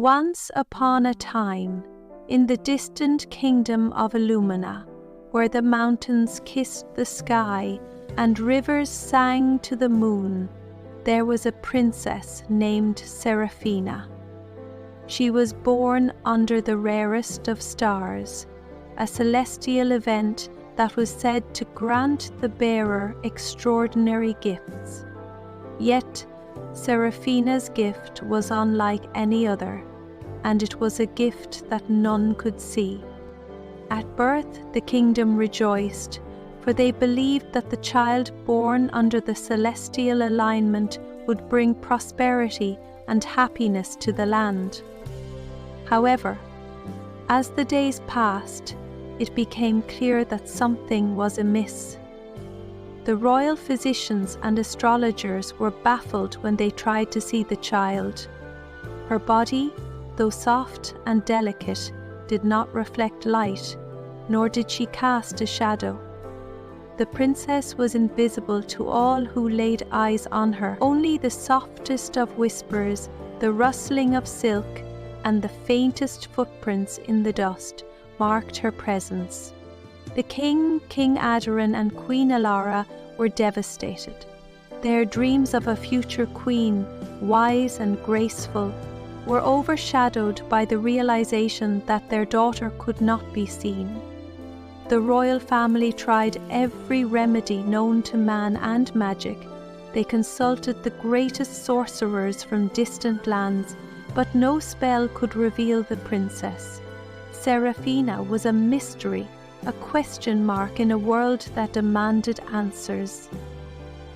Once upon a time, in the distant kingdom of Illumina, where the mountains kissed the sky and rivers sang to the moon, there was a princess named Seraphina. She was born under the rarest of stars, a celestial event that was said to grant the bearer extraordinary gifts. Yet, Seraphina's gift was unlike any other, and it was a gift that none could see. At birth, the kingdom rejoiced, for they believed that the child born under the celestial alignment would bring prosperity and happiness to the land. However, as the days passed, it became clear that something was amiss. The royal physicians and astrologers were baffled when they tried to see the child. Her body, though soft and delicate, did not reflect light, nor did she cast a shadow. The princess was invisible to all who laid eyes on her. Only the softest of whispers, the rustling of silk, and the faintest footprints in the dust marked her presence. The king, King Adaran, and Queen Alara were devastated. Their dreams of a future queen, wise and graceful, were overshadowed by the realization that their daughter could not be seen. The royal family tried every remedy known to man and magic. They consulted the greatest sorcerers from distant lands, but no spell could reveal the princess. Seraphina was a mystery, a question mark in a world that demanded answers.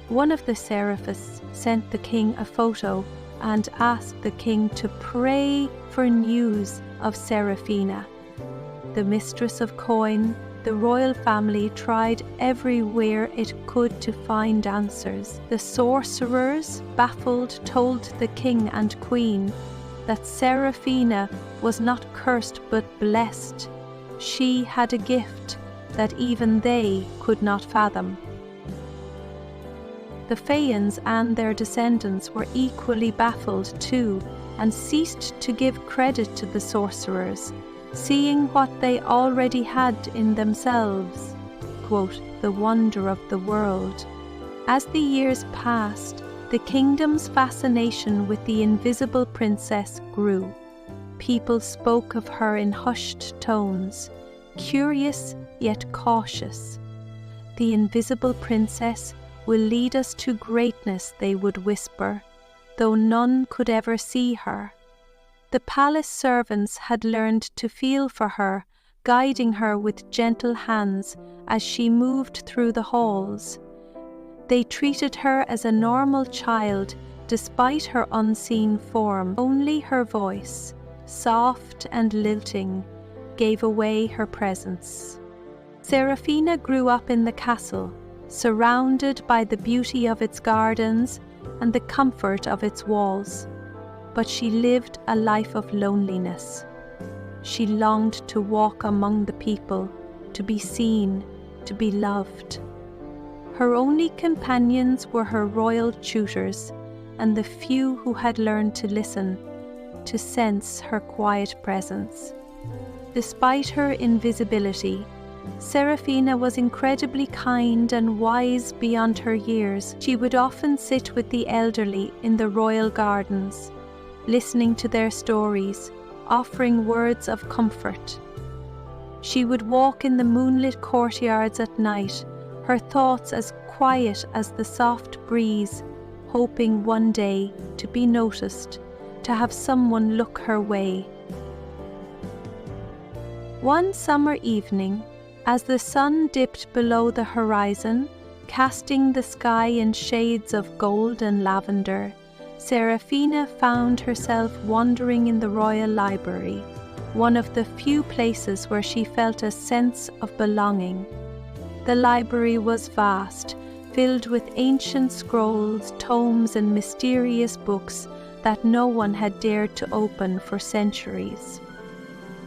One of the seraphists sent the king a photo and asked the king to pray for news of Seraphina. The mistress of coin, the royal family tried everywhere it could to find answers. The sorcerers, baffled, told the king and queen that Seraphina was not cursed but blessed. She had a gift that even they could not fathom. The Fayans and their descendants were equally baffled too, and ceased to give credit to the sorcerers, seeing what they already had in themselves, quote, the wonder of the world. As the years passed, the kingdom's fascination with the invisible princess grew. People spoke of her in hushed tones, curious yet cautious. The invisible princess will lead us to greatness, they would whisper, though none could ever see her. The palace servants had learned to feel for her, guiding her with gentle hands as she moved through the halls. They treated her as a normal child, despite her unseen form. Only her voice, soft and lilting, gave away her presence. Seraphina grew up in the castle, surrounded by the beauty of its gardens and the comfort of its walls. But she lived a life of loneliness. She longed to walk among the people, to be seen, to be loved. Her only companions were her royal tutors and the few who had learned to listen, to sense her quiet presence. Despite her invisibility, Seraphina was incredibly kind and wise beyond her years. She would often sit with the elderly in the royal gardens, listening to their stories, offering words of comfort. She would walk in the moonlit courtyards at night, her thoughts as quiet as the soft breeze, hoping one day to be noticed, to have someone look her way. One summer evening, as the sun dipped below the horizon, casting the sky in shades of gold and lavender, Seraphina found herself wandering in the royal library, one of the few places where she felt a sense of belonging. The library was vast, filled with ancient scrolls, tomes, and mysterious books that no one had dared to open for centuries.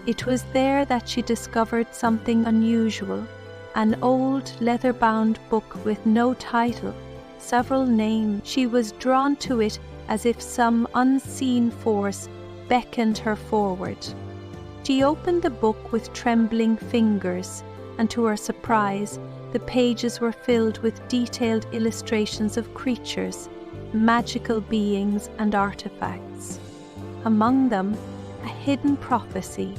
It was there that she discovered something unusual, an old leather-bound book with no title, several names. She was drawn to it as if some unseen force beckoned her forward. She opened the book with trembling fingers, and to her surprise, the pages were filled with detailed illustrations of creatures, magical beings, and artifacts. Among them, a hidden prophecy.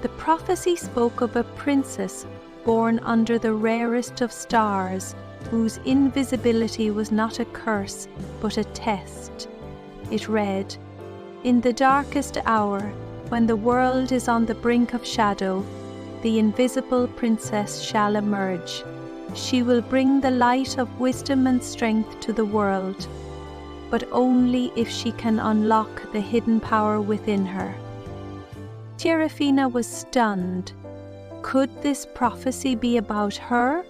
The prophecy spoke of a princess born under the rarest of stars, whose invisibility was not a curse but a test. It read, "In the darkest hour, when the world is on the brink of shadow, the invisible princess shall emerge. She will bring the light of wisdom and strength to the world, but only if she can unlock the hidden power within her." Seraphina was stunned. Could this prophecy be about her?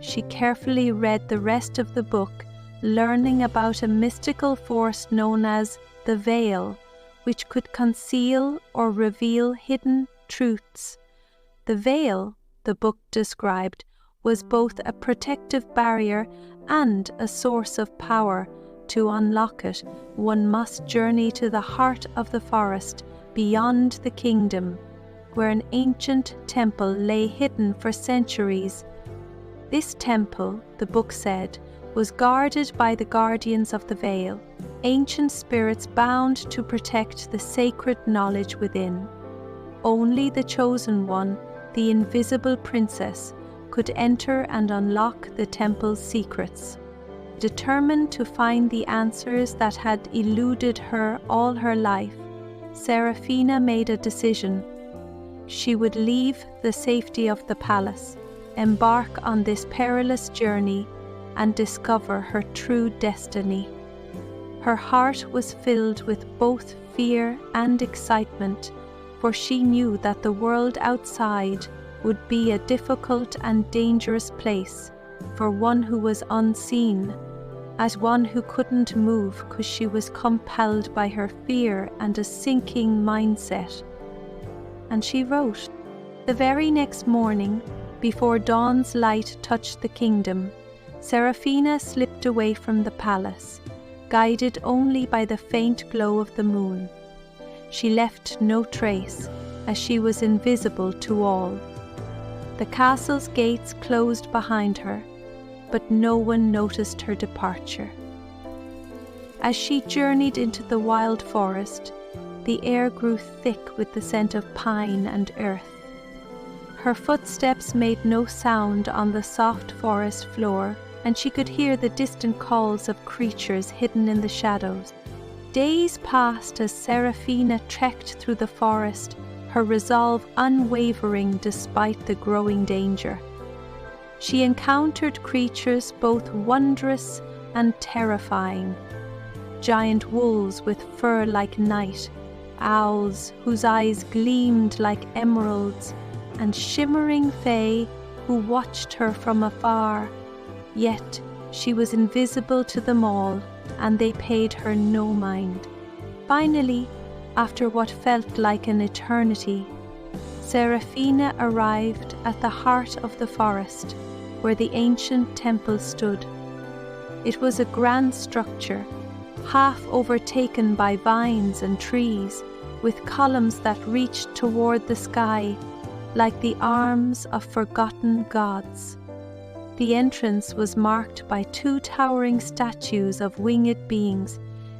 She carefully read the rest of the book, learning about a mystical force known as the veil, which could conceal or reveal hidden truths. The veil, the book described, was both a protective barrier and a source of power. To unlock it, one must journey to the heart of the forest, beyond the kingdom, where an ancient temple lay hidden for centuries. This temple, the book said, was guarded by the guardians of the veil, ancient spirits bound to protect the sacred knowledge within. Only the chosen one, the invisible princess, could enter and unlock the temple's secrets. Determined to find the answers that had eluded her all her life, Seraphina made a decision. She would leave the safety of the palace, embark on this perilous journey, and discover her true destiny. Her heart was filled with both fear and excitement, for she knew that the world outside would be a difficult and dangerous place for one who was unseen, as one who couldn't move because she was compelled by her fear and a sinking mindset. And she wrote. The very next morning, before dawn's light touched the kingdom, Seraphina slipped away from the palace, guided only by the faint glow of the moon. She left no trace, as she was invisible to all. The castle's gates closed behind her, but no one noticed her departure. As she journeyed into the wild forest, the air grew thick with the scent of pine and earth. Her footsteps made no sound on the soft forest floor, and she could hear the distant calls of creatures hidden in the shadows. Days passed as Seraphina trekked through the forest, her resolve unwavering despite the growing danger. She encountered creatures both wondrous and terrifying. Giant wolves with fur like night, owls whose eyes gleamed like emeralds, and shimmering fae who watched her from afar. Yet she was invisible to them all, and they paid her no mind. Finally, after what felt like an eternity, Seraphina arrived at the heart of the forest, where the ancient temple stood. It was a grand structure, half overtaken by vines and trees, with columns that reached toward the sky, like the arms of forgotten gods. The entrance was marked by two towering statues of winged beings,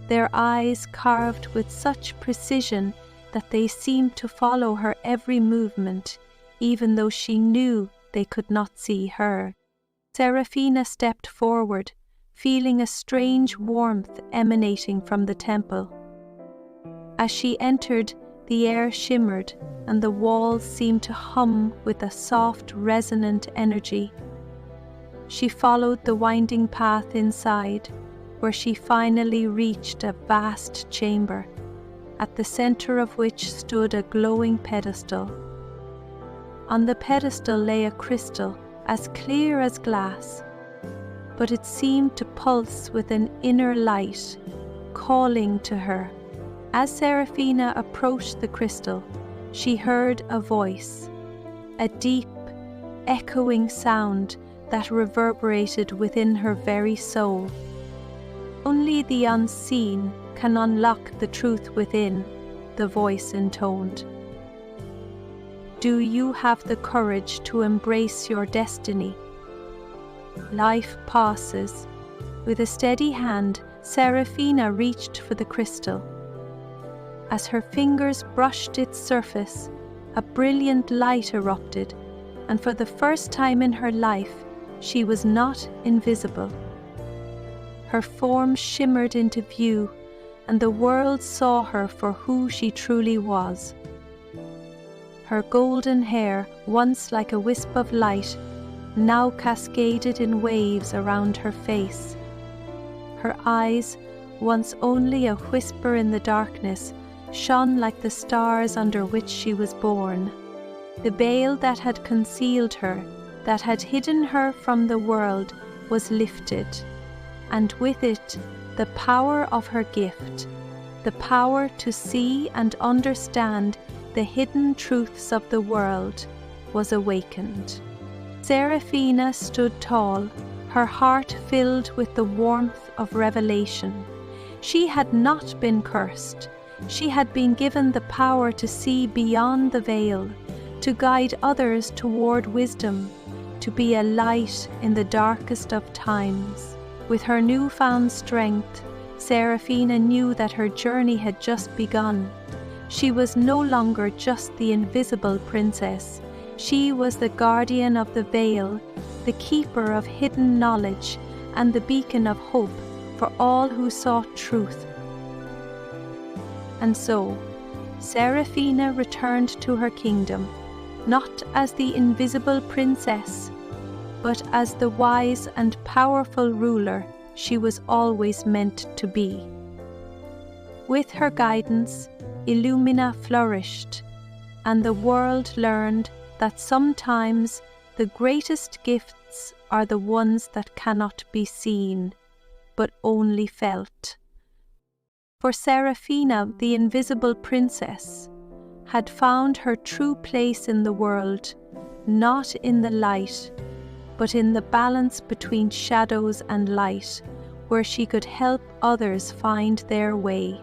their eyes carved with such precision that they seemed to follow her every movement, even though she knew they could not see her. Seraphina stepped forward, feeling a strange warmth emanating from the temple. As she entered, the air shimmered, and the walls seemed to hum with a soft, resonant energy. She followed the winding path inside, where she finally reached a vast chamber, at the center of which stood a glowing pedestal. On the pedestal lay a crystal, as clear as glass, but it seemed to pulse with an inner light, calling to her. As Seraphina approached the crystal, she heard a voice, a deep, echoing sound that reverberated within her very soul. Only the unseen can unlock the truth within, the voice intoned. Do you have the courage to embrace your destiny? Life passes. With a steady hand, Seraphina reached for the crystal. As her fingers brushed its surface, a brilliant light erupted, and for the first time in her life, she was not invisible. Her form shimmered into view, and the world saw her for who she truly was. Her golden hair, once like a wisp of light, now cascaded in waves around her face. Her eyes, once only a whisper in the darkness, shone like the stars under which she was born. The veil that had concealed her, that had hidden her from the world, was lifted, and with it the power of her gift, the power to see and understand the hidden truths of the world, was awakened. Seraphina stood tall, her heart filled with the warmth of revelation. She had not been cursed. She had been given the power to see beyond the veil, to guide others toward wisdom, to be a light in the darkest of times. With her newfound strength, Seraphina knew that her journey had just begun. She was no longer just the invisible princess. She was the guardian of the veil, the keeper of hidden knowledge, and the beacon of hope for all who sought truth. And so, Seraphina returned to her kingdom, not as the invisible princess, but as the wise and powerful ruler she was always meant to be. With her guidance, Illumina flourished, and the world learned that sometimes the greatest gifts are the ones that cannot be seen, but only felt. For Seraphina, the invisible princess, had found her true place in the world, not in the light, but in the balance between shadows and light, where she could help others find their way.